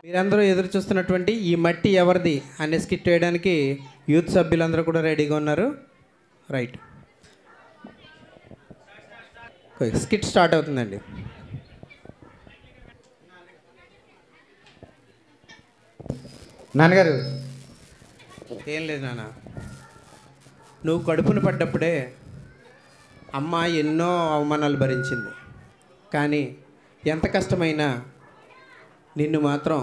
మీరందరూ ఎదురు చూస్తున్నటువంటి ఈ మట్టి ఎవరిది అనే స్కిట్ వేయడానికి యూత్ సభ్యులందరూ కూడా రెడీగా ఉన్నారు. రైట్, స్కిట్ స్టార్ట్ అవుతుందండి. నాన్నగారు, ఏం లేదు నాన్న, నువ్వు కడుపును పడ్డప్పుడే అమ్మ ఎన్నో అవమానాలు భరించింది. కానీ ఎంత కష్టమైనా నిన్ను మాత్రం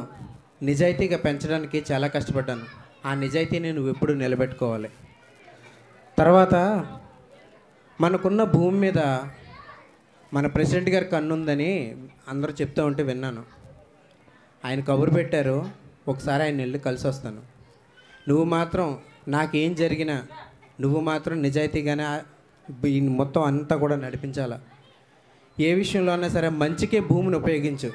నిజాయితీగా పెంచడానికి చాలా కష్టపడ్డాను. ఆ నిజాయితీని నువ్వు ఎప్పుడు నిలబెట్టుకోవాలి. తర్వాత మనకున్న భూమి మీద మన ప్రెసిడెంట్ గారి కన్నుందని అందరూ చెప్తూ ఉంటే విన్నాను. ఆయన కబురు పెట్టారు, ఒకసారి ఆయన వెళ్ళి కలిసి వస్తాను. నువ్వు మాత్రం నాకేం జరిగినా నువ్వు మాత్రం నిజాయితీగానే మొత్తం అంతా కూడా నడిపించాలా. ఏ విషయంలో అయినా సరే మంచికే భూమిని ఉపయోగించు.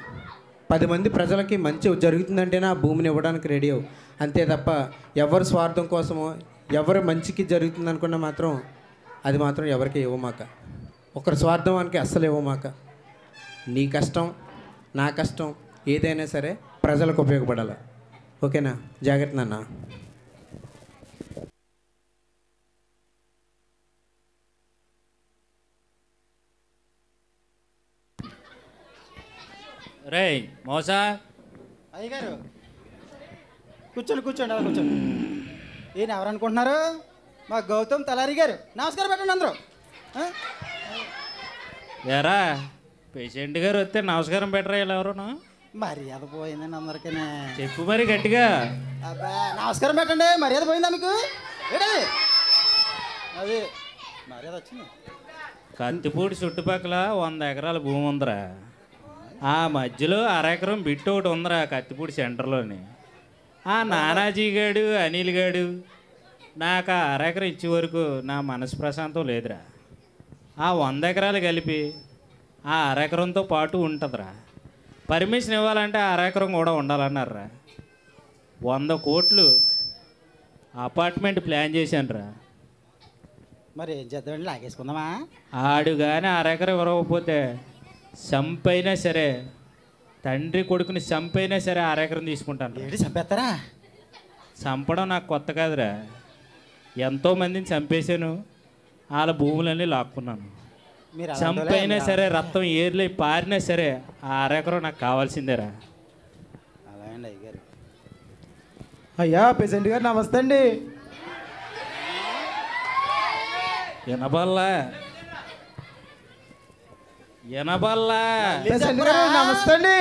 10 మంది ప్రజలకి మంచి జరుగుతుందంటేనే ఆ భూమిని ఇవ్వడానికి రెడీ అవ్వు. అంతే తప్ప ఎవరి స్వార్థం కోసమో ఎవరి మంచికి జరుగుతుంది అనుకున్నా మాత్రం అది మాత్రం ఎవరికి ఇవ్వమాక. ఒకరి స్వార్థానికి అస్సలు ఇవ్వమాక. నీ కష్టం నా కష్టం ఏదైనా సరే ప్రజలకు ఉపయోగపడాలి. ఓకేనా? జాగ్రత్త నాన్న. రే మోసా, అయ్యగారు కూర్చోండి, అలా కూర్చోండి. ఈయన ఎవరు అనుకుంటున్నారు? మా గౌతమ్ తలారి గారు. నమస్కారం పెట్టండి అందరూ. ఎరా పేషెంట్ గారు వస్తే నమస్కారం పెట్టరా ఇలా ఎవరును? మర్యాద పోయిందండి అందరికీ. చెప్పు మరి గట్టిగా. అబ్బా, నమస్కారం పెట్టండి. మర్యాద పోయిందా మీకు? ఏంటది? అది మర్యాద వచ్చింది. కత్తిపూడి చుట్టుపక్కల 100 ఎకరాల భూమి ఉందిరా. ఆ మధ్యలో అరెకరం బిట్టు ఒకటి ఉందిరా కత్తిపూడి సెంటర్లోని. ఆ నానాజీ గాడు అనిల్ గాడు నాకు ఆ అరెకరం ఇచ్చే వరకు నా మనసు ప్రశాంతం లేదురా. ఆ 100 ఎకరాలు కలిపి ఆ అరెకరంతో పాటు ఉంటుందిరా. పర్మిషన్ ఇవ్వాలంటే ఆ అరెకరం కూడా ఉండాలన్నారా. 100 కోట్లు అపార్ట్మెంట్ ప్లాన్ చేశానురా. మరి ఏం చేద్దామండి? లాగేసుకుందామా? ఆడు కానీ అరెకరం ఇవ్వకపోతే చంపైనా సరే, తండ్రి కొడుకుని చంపైనా సరే అరెకరం తీసుకుంటాను. ఏంటి చంపేస్తారా? చంపడం నాకు కొత్త కాదురా. ఎంతోమందిని చంపేశాను, వాళ్ళ భూములన్నీ లాక్కున్నాను. చంపైనా సరే, రక్తం ఏర్లై పారినా సరే ఆ అరెకరం నాకు కావాల్సిందేరా. అలా అండి అయ్యగారు. అయ్యా పేషెంట్ గారు నమస్తే అండి. వినబల్లా పేషెంట్ గారు నమస్తే అండి.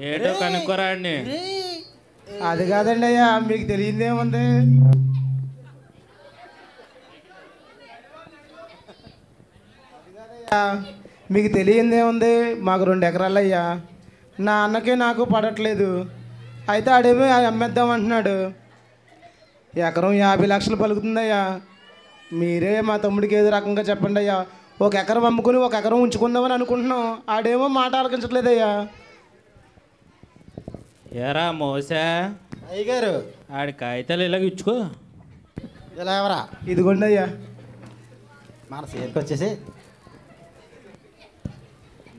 ఏటో కనుక్కోరా అండి. అది కాదండి అయ్యా, మీకు తెలియదేముంది? మీకు తెలియదేముంది? మాకు 2 ఎకరాలు అయ్యా. నా అన్నకే నాకు పడట్లేదు. అయితే ఆడేమో అమ్మేద్దాం అంటున్నాడు. ఎకరం 50 లక్షలు పలుకుతుందయ్యా. మీరే మా తమ్ముడికి ఏదో రకంగా చెప్పండి అయ్యా. 1 ఎకరం అమ్ముకుని 1 ఎకరం ఉంచుకుందామని అనుకుంటున్నాం. ఆడేమో మాట ఆలకించట్లేదయ్యా. ఏరా మోసా, అయ్యగారు ఆడి కాగితాలు ఇలాగ ఇచ్చుకో. ఇలా ఎవరా? ఇదిగోండి అయ్యా. మన సేఫ్కి వచ్చేసి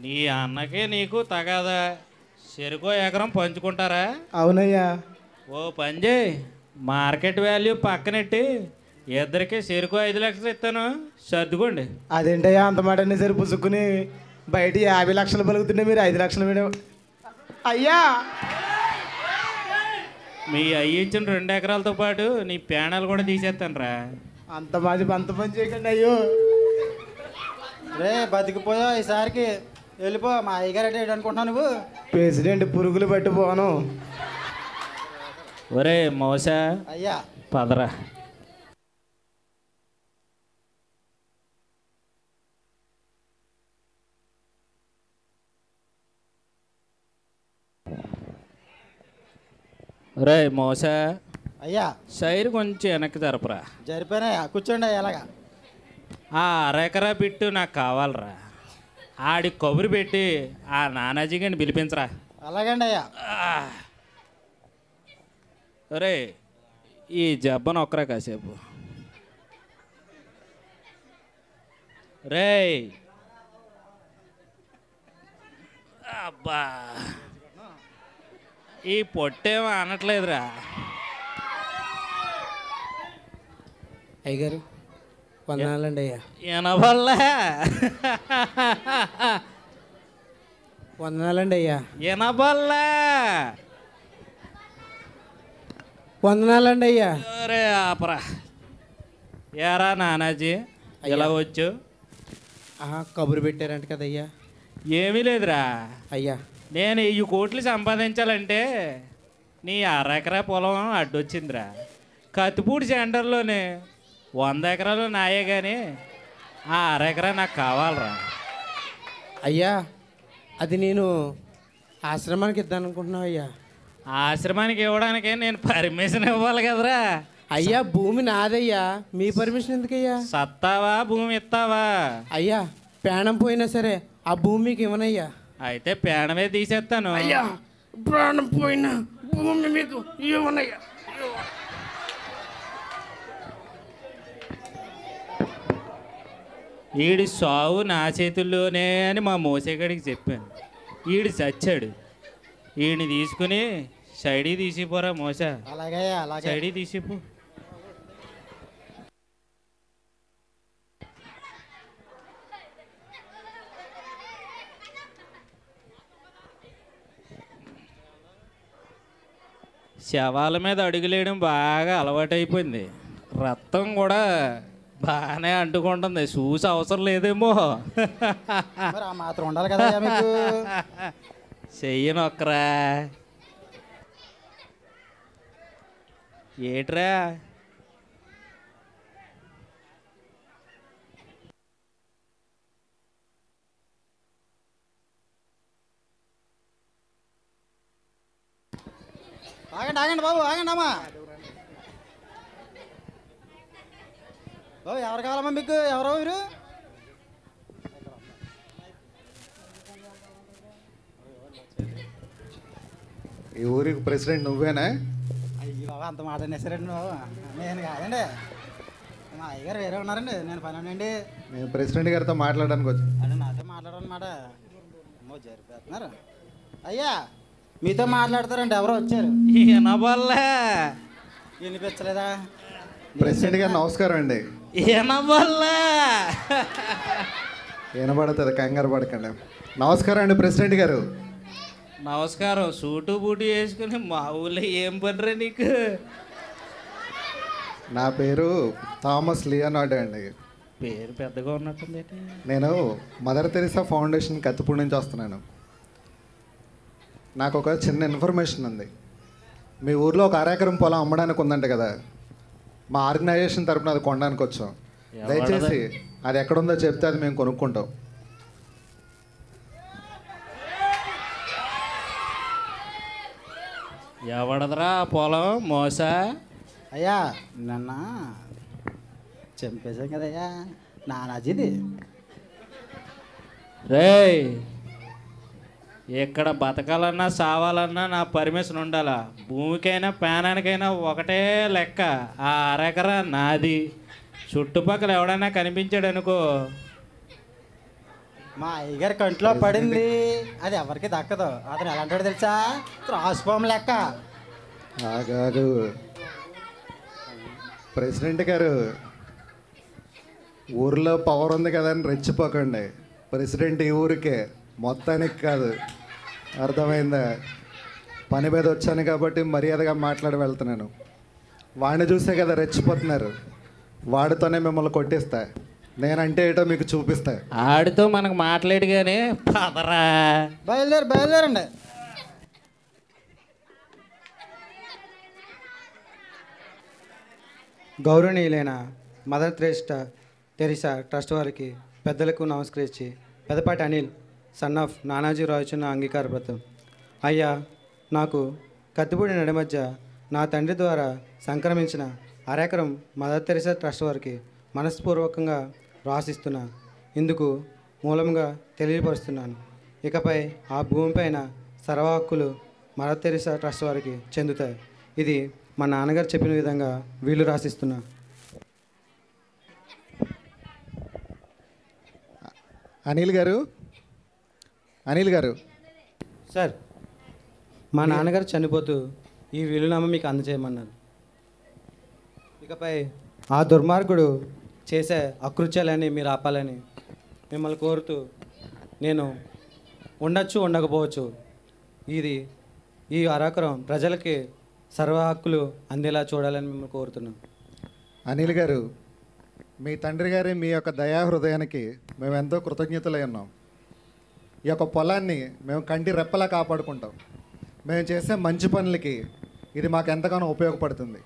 నీ అన్నకి నీకు తగాదా? చెరుకో ఎకరం పంచుకుంటారా? అవునయ్యా. ఓ పని చేయి, మార్కెట్ వాల్యూ పక్కనెట్టి ఇద్దరికి చెరుకో 5 లక్షలు ఇస్తాను, సర్దుకోండి. అదేంటయ్యా అంత మాట అన్నీ సరి పుసుక్కుని బయట 50 లక్షలు పలుకుతుంటే మీరు 5 లక్షలు మీద అయ్యా. మీ అయ్యి ఇచ్చిన 2 ఎకరాలతో పాటు నీ ప్యానల్ కూడా తీసేస్తాను రా. అంత పని చేయకండి అయ్యో. రే బతికిపోయా ఈసారికి. వెళ్ళిపో. మా అయ్యగారు అంటే అనుకుంటున్నావు నువ్వు? ప్రెసిడెంట్ పురుగులు పట్టిపోను. ఒరే మోసా, అయ్యా పదరా. ఒరే మోసా, అయ్యా సైరు కొంచెం వెనక్కి జరపరా. జరిపోయినా కూర్చోండి. ఎలాగా? ఆ అరెకరా బిట్టు నాకు కావాలరా. ఆడి కబురు పెట్టి ఆ నానాజీ గారిని పిలిపించరా. అలాగండి అయ్యా. ఒరే ఈ జబ్బను ఒక్కరా కాసేపు. రే అబ్బా ఈ పొట్టేమో అనట్లేదురా. అయ్యగారు వందనాలండి అయ్యా. వినబల్లా వందనాలండి అయ్యా. వినబల్లా. వందనాలండి అయ్యా. అరే ఆపరా. ఏరా నానాజీ ఇలా వచ్చు? కబురు పెట్టారంట కదయ్యా. ఏమీ లేదురా అయ్యా. నేను 1000 కోట్లు సంపాదించాలంటే నీ అరెకరా పొలం అడ్డొచ్చిందిరా. కత్తిపూడి సెంటర్లోనే 100 ఎకరాలు నాయే కానీ ఆ అరెకరా నాకు కావాలరా. అయ్యా అది నేను ఆశ్రమానికి ఇద్దాను అనుకుంటున్నావు అయ్యా. ఆశ్రమానికి ఇవ్వడానికే నేను పర్మిషన్ ఇవ్వాలి కదరా. అయ్యా భూమి నాదయ్యా, మీ పర్మిషన్ ఎందుకయ్యా? సత్తావా భూమి ఇస్తావా? అయ్యా ప్రాణం పోయినా సరే ఆ భూమికి ఇవ్వనయ్యా. అయితే పేడమే తీసేస్తాను. అయ్యా ప్రాణం పోయినా భూమి మీకు ఇవ్వనయ్యా. ఈడి సావు నా చేతుల్లోనే అని మా మోసేగడికి చెప్పాను. ఈడు చచ్చాడు. ఈడిని తీసుకుని సైడీ తీసిపోరా మోసా. అలాగే అలాగే. సైడీ తీసిపో. శవాల మీద అడుగులేయడం బాగా అలవాటైపోయింది. రక్తం కూడా బాగానే అంటుకుంటుంది. చూసి అవసరం లేదేమో. మరి ఆ మాత్రం ఉండాలి కదా మీకు. చెయ్యనొక్కరా. ఏట్రా ఆగండి ఆగండి బాబు, ఆగండి అమ్మా. బాబు ఎవరు కావాలమ్మా మీకు? ఎవరో మీరు? ఈ ఊరికి ప్రెసిడెంట్ నువ్వేనా? అయ్యి బాబు అంత మాట అనేసారండి బాబు. నేను కాదండి, మా అయ్యగారు వేరే ఉన్నారండి. నేను పని అండి. నేను ప్రెసిడెంట్ గారితో మాట్లాడడానికి వచ్చి. అంటే నాతో మాట్లాడన్నమాట. అమ్మో జరిపేస్తున్నారు. అయ్యా మీతో మాట్లాడతారండి, ఎవరో వచ్చారు. వినబల్లా. వినిపించలేదా? ప్రెసిడెంట్ గారు నమస్కారం అండి. వినబల్లా. వినబడుతుంది, కంగారు పడకండి. నమస్కారం అండి ప్రెసిడెంట్ గారు. నమస్కారం. సూటు బూటు వేసుకుని మా ఊళ్ళో ఏం పనిరా నీకు? నా పేరు థామస్ లియోనార్డో అండి. పేరు పెద్దగా ఉన్నట్టుంది. నేను మదర్ తెరిసా ఫౌండేషన్ కత్తిపూడి నుంచి వస్తున్నాను. నాకు ఒక చిన్న ఇన్ఫర్మేషన్ ఉంది. మీ ఊర్లో ఒక అరెకరం పొలం అమ్మడానికి ఉందంట కదా. మా ఆర్గనైజేషన్ తరపున అది కొనడానికి వచ్చాం. దయచేసి అది ఎక్కడుందో చెప్తే అది మేము కొనుక్కుంటాం. ఎవడదరా పొలం మోసా? అయ్యా నిన్న చంపేశాం కదయ్యా, నానాజీది. రేయ్ ఇక్కడ బతకాలన్నా సావాలన్నా నా పర్మిషన్ ఉండాలా. భూమికైనా ప్రాణానికైనా ఒకటే లెక్క. ఆ అరెకరా నాది. చుట్టుపక్కల ఎవడైనా కనిపించాడు అనుకో, మా అయ్యగారి కంట్లో పడింది, అది ఎవరికి దక్కదు. అతను ఎలా అంటాడు తెలుసా? త్రాసుపోం లెక్క. ఆగాదు ప్రెసిడెంట్ గారు, ఊర్లో పవర్ ఉంది కదా అని రెచ్చిపోకండి. ప్రెసిడెంట్ ఈ ఊరికే, మొత్తానికి కాదు. అర్థమైందా? పని మీద వచ్చాను కాబట్టి మర్యాదగా మాట్లాడి వెళ్తున్నాను. వాడిని చూసే కదా రెచ్చిపోతున్నారు. వాడితోనే మిమ్మల్ని కొట్టిస్తా. నేనంటే ఏటో మీకు చూపిస్తా. ఆడితో మనకు మాట్లాడి కానీ పదరా. బయలుదేరండి. గౌరవనీయులైన మదర్ తెరిసా ట్రస్ట్ వారికి పెద్దలకు నమస్కరించి పెదపాటి అనిల్ సన్ ఆఫ్ నానాజీ రావుచున్న అంగీకార పత్రం. అయ్యా నాకు కత్తిపూడి నడి మధ్య నా తండ్రి ద్వారా సంక్రమించిన అరెకరం మదర్ తెరిసా ట్రస్ట్ వారికి మనస్పూర్వకంగా రాసిస్తున్నా. ఇందుకు మూలంగా తెలియపరుస్తున్నాను. ఇకపై ఆ భూమిపైన సర్వ హక్కులు మదర్ తెరిసా ట్రస్ట్ వారికి చెందుతాయి. ఇది మా నాన్నగారు చెప్పిన విధంగా వీళ్ళు రాసిస్తున్నా. అనిల్ గారు సార్, మా నాన్నగారు చనిపోతూ ఈ వీలునామా మీకు అందజేయమన్నారు. ఇకపై ఆ దుర్మార్గుడు చేసే అకృత్యాలని మీరు ఆపాలని మిమ్మల్ని కోరుతూ నేను ఉండొచ్చు ఉండకపోవచ్చు, ఈ అరాకరం ప్రజలకి సర్వ హక్కులు అందేలా చూడాలని మిమ్మల్ని కోరుతున్నాను. అనిల్ గారు, మీ తండ్రి గారి మీ యొక్క దయా హృదయానికి మేము ఎంతో కృతజ్ఞతలై ఉన్నాం. ఈ యొక్క పొలాన్ని మేము కంటి రెప్పలా కాపాడుకుంటాం. మేము చేసే మంచి పనులకి ఇది మాకు ఎంతగానో ఉపయోగపడుతుంది.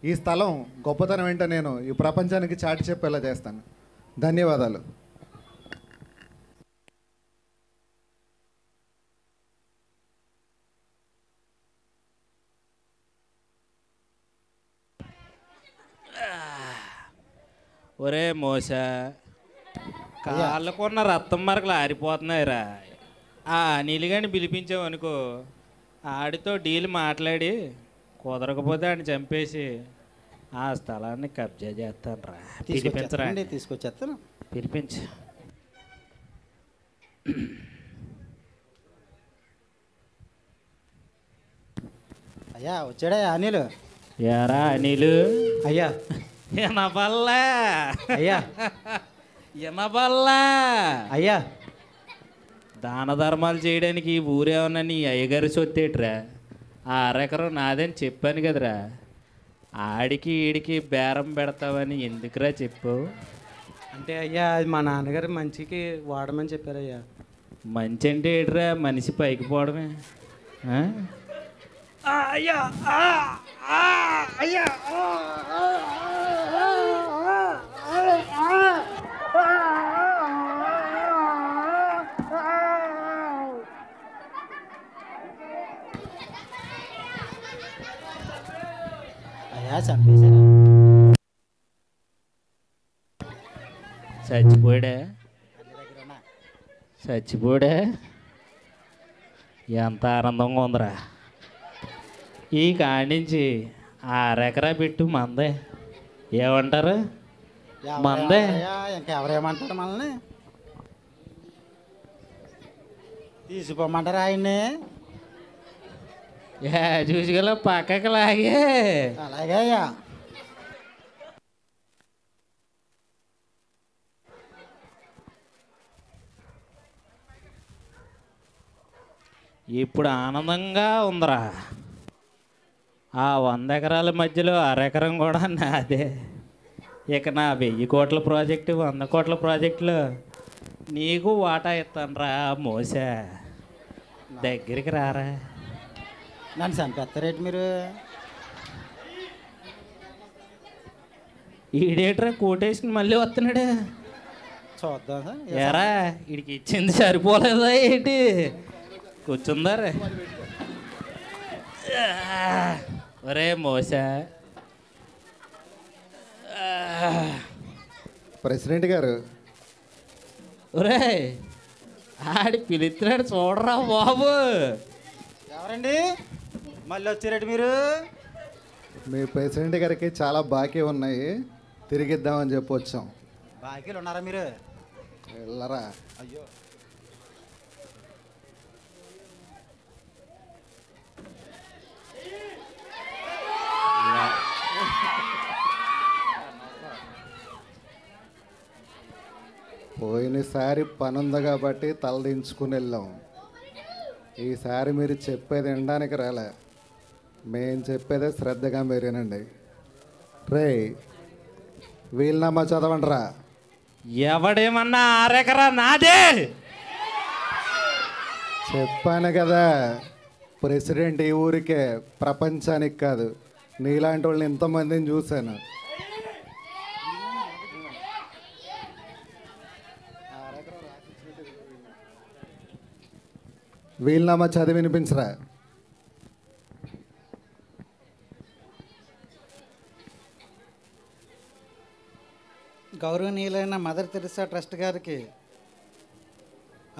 ఈ స్థలం గొప్పతనం ఏంటో నేను ఈ ప్రపంచానికి చాటి చెప్పేలా చేస్తాను. ధన్యవాదాలు. ఒరే మోస, కాళ్ళకున్న రక్తం మరకలు ఆరిపోతున్నాయిరా. ఆ నీలిగాని పిలిపించావనుకో, ఆడితో డీల్ మాట్లాడి కుదరకపోతే ఆడిని చంపేసి ఆ స్థలాన్ని కబ్జా చేస్తాను రా. పిలిపించరా, తీసుకొచ్చేస్తాను. పిలిపించు. అయ్యా వచ్చాడా అనిల్? ఎరా అనిలు? అయ్యా ఎనబల్లా అయ్యా ఎనబల్లా అయ్యా దాన ధర్మాలు చేయడానికి ఈ ఊరేమన్నా నీ అయ్యగారి సొత్తేట్రా? ఆ అరెకరం నాదని చెప్పాను కదరా. ఆడికి ఈడికి బేరం పెడతావని ఎందుకురా చెప్పు? అంటే అయ్యా అది మా నాన్నగారు మంచికి వాడమని చెప్పారయ్యా. మంచి అంటే ఏట్రా? మనిషి పైకి పోవడమే. ఆ? అయ్యా అయ్యా అయ్యా చంపేశారా? చచ్చిపోయాడా? చచ్చిపోయాడా? ఎంత ఆనందంగా ఉందిరా. ఈ కాడించి ఆ అరెకరా పెట్టు మందే. ఏమంటారు? మందే. ఇంకెవరేమంటారు మనల్ని? తీసిపోమంటారా ఆయన్ని? చూసుకెళ్ళ పక్కకి లాగే. అలాగే అయ్యా. ఇప్పుడు ఆనందంగా ఉందిరా. ఆ 100 ఎకరాల మధ్యలో అరెకరం కూడా నాదే. ఇక నా 1000 కోట్ల ప్రాజెక్టు 100 కోట్ల ప్రాజెక్టులో నీకు వాటా ఇస్తాను రా మోసా. దగ్గరికి రారా. నన్ను చంపేస్తారేంటి మీరు? ఈడేట్రా కోటేషన్ మళ్ళీ వస్తున్నాడు. చూద్దాం సార్. ఎరా వీడికి ఇచ్చింది సరిపోలేదా ఏంటి? కూర్చుందారే. ఒరే మోసా. ప్రెసిడెంట్ గారు, ఒరే ఆడి పిలుస్తున్నాడు చూడరా బాబు. ఎవరండి మళ్ళీ వచ్చారేంటి మీరు? మీ ప్రెసిడెంట్ గారికి చాలా బాకీ ఉన్నాయి, తిరిగిద్దామని చెప్పి వచ్చాం. బాకీలు ఉన్నారా మీరు? వెళ్ళరా. అయ్యో పోయినసారి పని ఉంది కాబట్టి తలదించుకుని వెళ్ళాం. ఈసారి మీరు చెప్పేది వినడానికి రాలే, మేము చెప్పేదే శ్రద్ధగా మీరేనండి. రే వీలునామా చదవండి రా. ఎవడేమన్నా అరెకరా నాదే. చెప్పాను కదా, ప్రెసిడెంట్ ఈ ఊరికే, ప్రపంచానికి కాదు. నీలాంటి వాళ్ళని ఎంతమందిని చూశాను. వీలునామా చదివి వినిపించరా. గౌరవనీయులైన మదర్ తెరిసా ట్రస్ట్ గారికి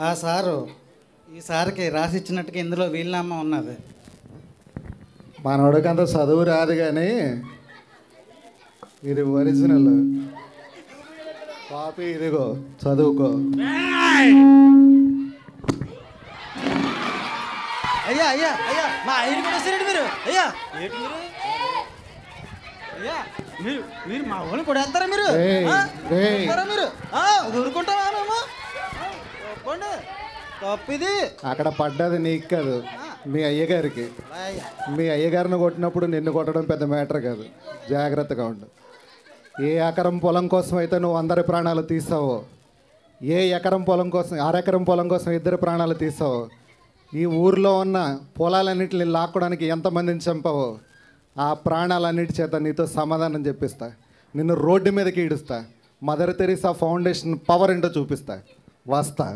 ఆ సారు ఈసారికి రాసి ఇచ్చినట్టుగా ఇందులో వీలునామా ఉన్నది. మనోడికి అంత చదువు రాదు కానీ ఇది ఒరిజినల్ కాపీ. ఇదిగో చదువుకో. అయ్యా అయ్యా అయ్యా మా ఆయన కూడా వచ్చారండి మీరు. అయ్యా ఏంటి మీరు? అయ్యా మీరు మీరు మా వాళ్ళని కొడేస్తారా మీరు? ఏయ్, ఏయ్. కొడతారా మీరు? ఊరుకుంటావా మేము? ఒప్పుకోండి, తప్పు ఇది. అక్కడ పడ్డది నీకు కాదు, మీ అయ్యగారికి. అయ్యా మీ అయ్యగారిని కొట్టినప్పుడు నిన్ను కొట్టడం పెద్ద మ్యాటర్ కాదు. జాగ్రత్తగా ఉండు. ఏ ఎకరం పొలం కోసం అయితే నువ్వు అందరి ప్రాణాలు తీసావో, ఏ ఎకరం పొలం కోసం, అరెకరం పొలం కోసం ఇద్దరు ప్రాణాలు తీసావో, ఈ ఊర్లో ఉన్న పొలాలన్నింటిని లాక్కోవడానికి ఎంతమందిని చంపావో, ఆ ప్రాణాలన్నిటి చేత నీతో సమాధానం చెప్పిస్తా. నిన్ను రోడ్డు మీదకి ఈడుస్తా. మదర్ తెరీసా ఫౌండేషన్ పవర్ ఏంటో చూపిస్తా. వస్తా.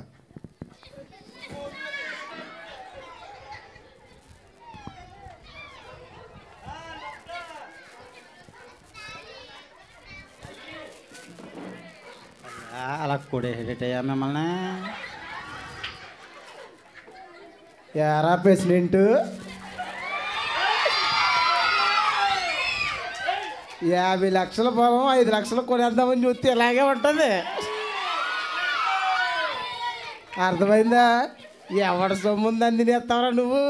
అలా కొడేటయ్యా మిమ్మల్ని. యారా ప్రెసిడెంట్, 50 లక్షల పొలం 5 లక్షలు కొనేద్దామని చూస్తే ఇలాగే ఉంటుంది. అర్థమైందా? ఎవడ సొమ్ముందని తినేస్తావరా నువ్వు?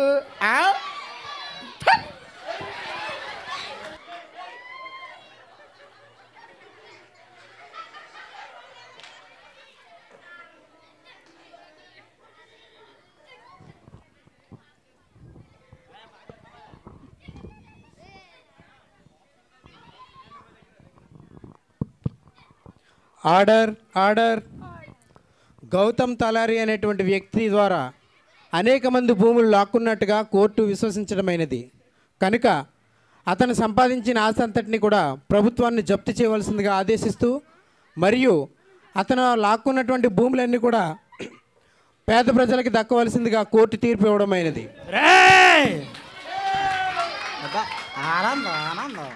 Order order. గౌతమ్ తలారి అనేటువంటి వ్యక్తి ద్వారా అనేక మంది భూములు లాక్కున్నట్టుగా కోర్టు విశ్వసించడమైనది కనుక అతను సంపాదించిన ఆస్తి అంతటిని కూడా ప్రభుత్వాన్ని జప్తు చేయవలసిందిగా ఆదేశిస్తూ, మరియు అతను లాక్కున్నటువంటి భూములన్నీ కూడా పేద ప్రజలకి దక్కవలసిందిగా కోర్టు తీర్పు ఇవ్వడమైనది. ఆనందం ఆనందం.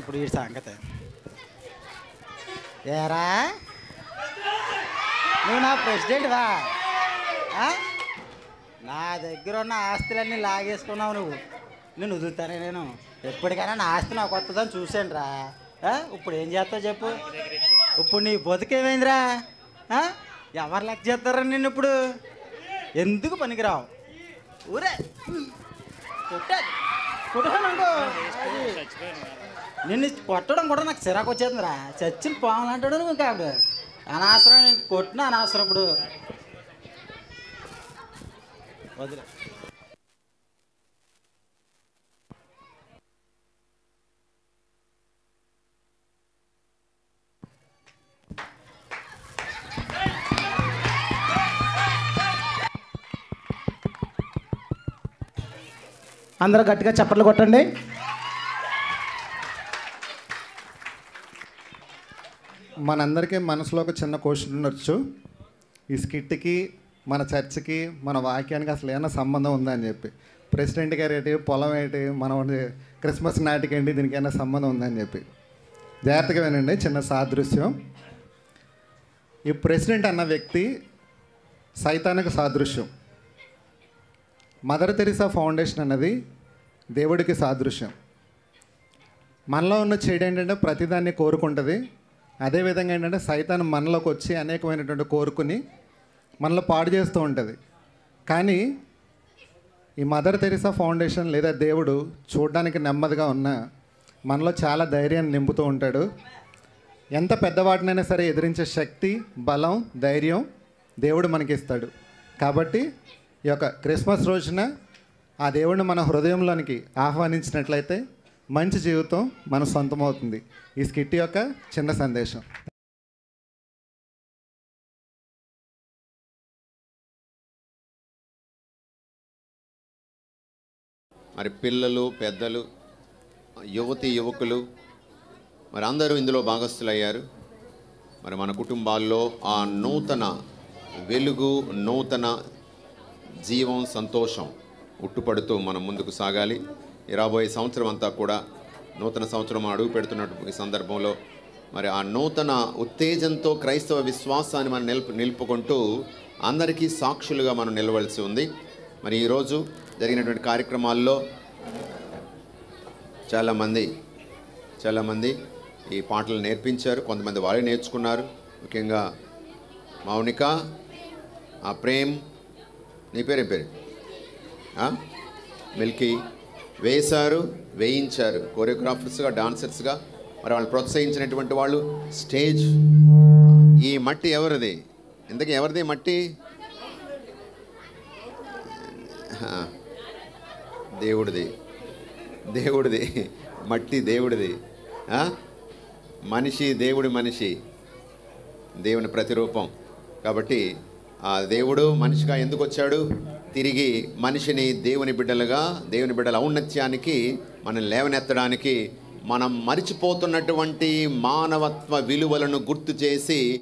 ఇప్పుడు ఈ సంగతి ఏరా, నువ్వు నా ప్రెసిడెంట్వా? నా దగ్గర ఉన్న ఆస్తులన్నీ లాగేసుకున్నావు నువ్వు. నేను వదులుతానే? నేను ఎప్పటికైనా నా ఆస్తి నాకు వస్తుందని చూశాను రా. ఇప్పుడు ఏం చేస్తావు చెప్పు? ఇప్పుడు నీ బతుకేమైందిరా? ఎవరు లెక్క చేస్తారా నిన్ను ఇప్పుడు? ఎందుకు పనికిరావు? ఊరే కొట్టాను. నిన్ను కొట్టడం కూడా నాకు చిరాకు వచ్చేస్తుందిరా. చచ్చిన పాములు అంటాడు నువ్వు. ఇంకా అప్పుడు అనవసరం, నేను కొట్టిన అనవసరం. ఇప్పుడు వదిలే. అందరూ గట్టిగా చప్పట్లు కొట్టండి. మనందరికీ మనసులో ఒక చిన్న క్వశ్చన్ ఉండొచ్చు. ఈ స్కిట్కి, మన చర్చికి, మన వాక్యానికి అసలు ఏమైనా సంబంధం ఉందా అని చెప్పి. ప్రెసిడెంట్ గారు ఏంటి, పొలం ఏంటి, మన క్రిస్మస్ నాటికి ఏంటి, దీనికి ఏమైనా సంబంధం ఉందని చెప్పి జాగ్రత్తగా వినండి. చిన్న సాదృశ్యం. ఈ ప్రెసిడెంట్ అన్న వ్యక్తి సైతానికి సాదృశ్యం. మదర్ తెరీసా ఫౌండేషన్ అన్నది దేవుడికి సాదృశ్యం. మనలో ఉన్న చెడు ఏంటంటే ప్రతిదాన్ని కోరుకుంటుంది. అదేవిధంగా ఏంటంటే సైతాన్ మనలోకి వచ్చి అనేకమైనటువంటి కోరుకుని మనలో పాడు చేస్తూ ఉంటుంది. కానీ ఈ మదర్ తెరీసా ఫౌండేషన్ లేదా దేవుడు చూడడానికి నెమ్మదిగా ఉన్న మనలో చాలా ధైర్యాన్ని నింపుతూ ఉంటాడు. ఎంత పెద్దవాటినైనా సరే ఎదిరించే శక్తి, బలం, ధైర్యం దేవుడు మనకిస్తాడు. కాబట్టి ఈ యొక్క క్రిస్మస్ రోజున ఆ దేవుడిని మన హృదయంలోనికి ఆహ్వానించినట్లయితే మంచి జీవితం మన సొంతమవుతుంది. ఈ స్కిట్ యొక్క చిన్న సందేశం. మరి పిల్లలు, పెద్దలు, యువతి యువకులు మరి అందరూ ఇందులో భాగస్థులయ్యారు. మరి మన కుటుంబాల్లో ఆ నూతన వెలుగు, నూతన జీవం, సంతోషం ఉట్టుపడుతూ మనం ముందుకు సాగాలి. రాబోయే సంవత్సరం అంతా కూడా నూతన సంవత్సరం అడుగు పెడుతున్నట్టు ఈ సందర్భంలో మరి ఆ నూతన ఉత్తేజంతో క్రైస్తవ విశ్వాసాన్ని మనం నిలుపుకుంటూ అందరికీ సాక్షులుగా మనం నిలవలసి ఉంది. మరి ఈరోజు జరిగినటువంటి కార్యక్రమాల్లో చాలామంది ఈ పాటలు నేర్పించారు. కొంతమంది వాళ్ళే నేర్చుకున్నారు. ముఖ్యంగా మౌనిక, ఆ ప్రేమ్, నీ పేరేం పేరు? మిల్కీ. వేశారు, వేయించారు, కోరియోగ్రాఫర్స్గా, డాన్సర్స్గా. మరి వాళ్ళు ప్రోత్సహించినటువంటి వాళ్ళు స్టేజ్. ఈ మట్టి ఎవరిది? ఇంతకీ ఎవరిది మట్టి? దేవుడిది. దేవుడిది మట్టి, దేవుడిది. మనిషి, దేవుడి మనిషి, దేవుని ప్రతిరూపం. కాబట్టి ఆ దేవుడు మనిషిగా ఎందుకు వచ్చాడు? తిరిగి మనిషిని దేవుని బిడ్డలుగా, దేవుని బిడ్డల ఔన్నత్యానికి మనం లేవనెత్తడానికి, మనం మరిచిపోతున్నటువంటి మానవత్వ విలువలను గుర్తు చేసి